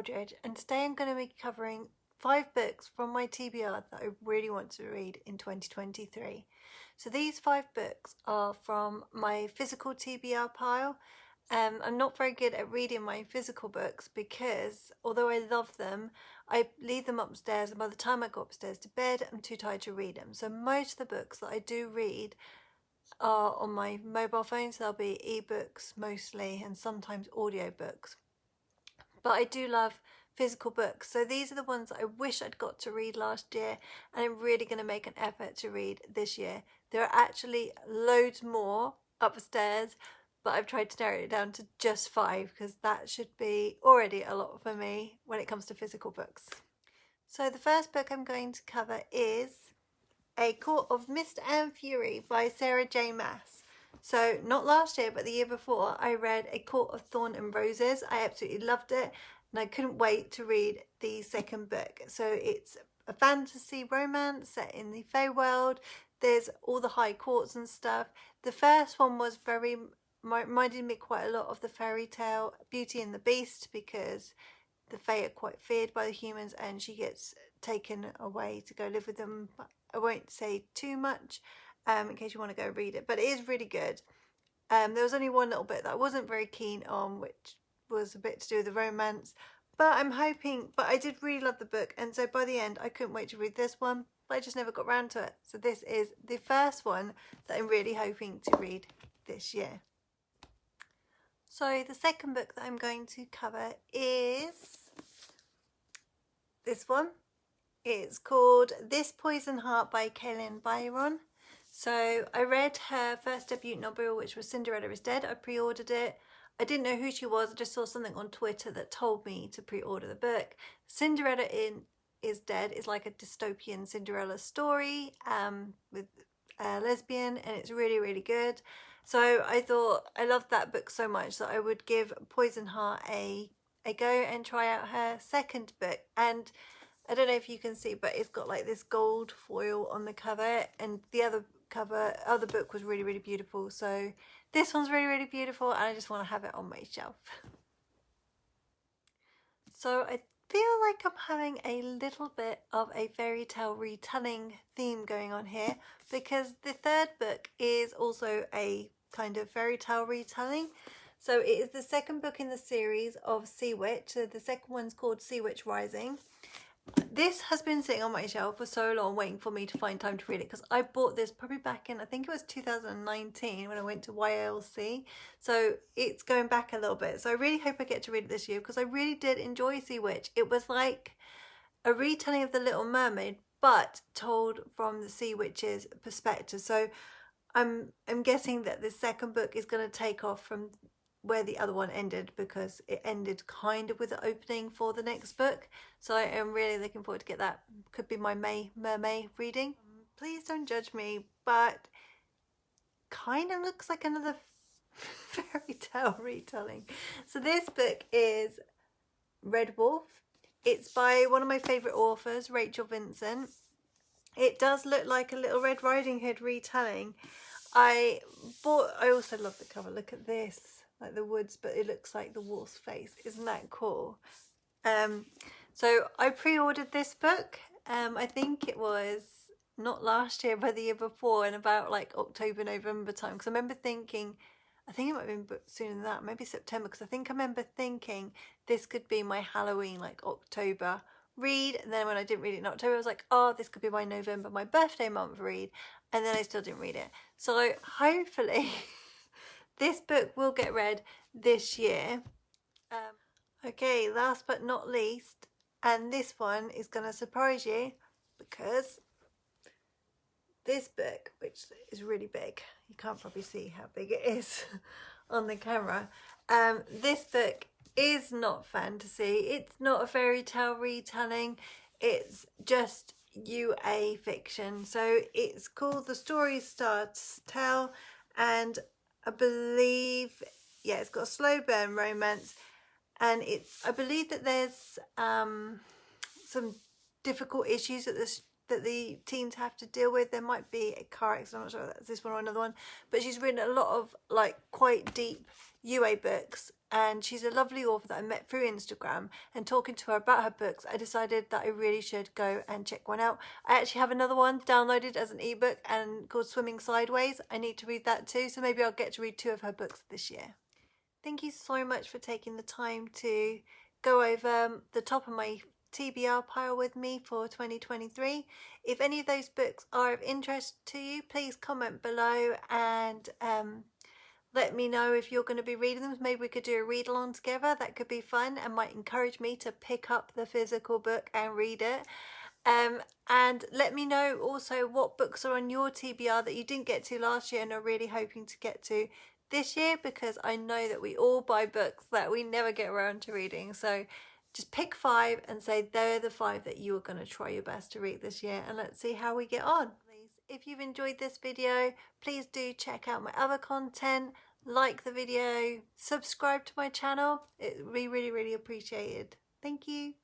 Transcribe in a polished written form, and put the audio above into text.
Aldridge, and today I'm going to be covering 5 books from my TBR that I really want to read in 2023. So these 5 books are from my physical TBR pile. I'm not very good at reading my physical books because although I love them, I leave them upstairs, and by the time I go upstairs to bed I'm too tired to read them. So most of the books that I do read are on my mobile phone, so they'll be ebooks mostly and sometimes audiobooks. But I do love physical books, so these are the ones that I wish I'd got to read last year, and I'm really going to make an effort to read this year. There are actually loads more upstairs, but I've tried to narrow it down to just 5 because that should be already a lot for me when it comes to physical books. So the first book I'm going to cover is A Court of Mist and Fury by Sarah J. Maas. So not last year, but the year before, I read A Court of Thorn and Roses. I absolutely loved it, and I couldn't wait to read the second book. So it's a fantasy romance set in the Feywild. There's all the high courts and stuff. The first one was reminded me quite a lot of the fairy tale Beauty and the Beast, because the Fae are quite feared by the humans and she gets taken away to go live with them. I won't say too much in case you want to go read it, but it is really good. There was only one little bit that I wasn't very keen on, which was a bit to do with the romance, but I'm hoping, but I did really love the book, and so by the end I couldn't wait to read this one, but I just never got round to it. So this is the first one that I'm really hoping to read this year. So the second book that I'm going to cover is this one. It's called This Poison Heart by Kaylin Byron. So I read her first debut novel, which was Cinderella is Dead. I pre-ordered it. I didn't know who she was. I just saw something on Twitter that told me to pre-order the book. Cinderella is Dead is like a dystopian Cinderella story with a lesbian, and it's really, really good. So I thought I loved that book so much that I would give Poison Heart a go and try out her second book. And I don't know if you can see, but it's got like this gold foil on the cover, and the other book was really, really beautiful. So this one's really, really beautiful, and I just want to have it on my shelf. So I feel like I'm having a little bit of a fairy tale retelling theme going on here, because the third book is also a kind of fairy tale retelling. So it is the second book in the series of Sea Witch. So the second one's called Sea Witch Rising. This has been sitting on my shelf for so long, waiting for me to find time to read it, because I bought this probably back in, I think it was 2019 when I went to YLC. So it's going back a little bit. So I really hope I get to read it this year, because I really did enjoy Sea Witch. It was like a retelling of The Little Mermaid, but told from the Sea Witch's perspective. So I'm guessing that the second book is going to take off from where the other one ended, because it ended kind of with the opening for the next book. So I am really looking forward to get that. Could be my mermaid reading. Please don't judge me, but kind of looks like another fairy tale retelling. So this book is Red Wolf. It's by one of my favourite authors, Rachel Vincent. It does look like a Little Red Riding Hood retelling. I also love the cover. Look at this, like the woods, but it looks like the wolf's face. Isn't that cool? So I pre-ordered this book. I think it was not last year, but the year before, in about like October, November time. Because I remember thinking, I think it might have been booked sooner than that, maybe September. Because I think I remember thinking this could be my Halloween, like October read. And then when I didn't read it in October, I was like, oh, this could be my November, my birthday month read. And then I still didn't read it. So hopefully this book will get read this year. Okay, last but not least, and this one is going to surprise you, because this book, which is really big, you can't probably see how big it is on the camera, this book is not fantasy, it's not a fairy tale retelling, it's just UA fiction. So it's called The Story Starts Tell, and I believe, yeah, it's got a slow burn romance, and I believe that there's some difficult issues that the teens have to deal with. There might be a car accident, I'm not sure if that's this one or another one, but she's written a lot of like quite deep UA Books, and she's a lovely author that I met through Instagram, and talking to her about her books, I decided that I really should go and check one out. I actually have another one downloaded as an ebook and called Swimming Sideways. I need to read that too, so maybe I'll get to read 2 of her books this year. Thank you so much for taking the time to go over the top of my TBR pile with me for 2023. If any of those books are of interest to you, please comment below and let me know if you're going to be reading them. Maybe we could do a read along together. That could be fun and might encourage me to pick up the physical book and read it. And let me know also what books are on your TBR that you didn't get to last year and are really hoping to get to this year, because I know that we all buy books that we never get around to reading. So just pick 5 and say they're the 5 that you are going to try your best to read this year, and let's see how we get on. If you've enjoyed this video, please do check out my other content, like the video, subscribe to my channel. It would be really, really appreciated. Thank you.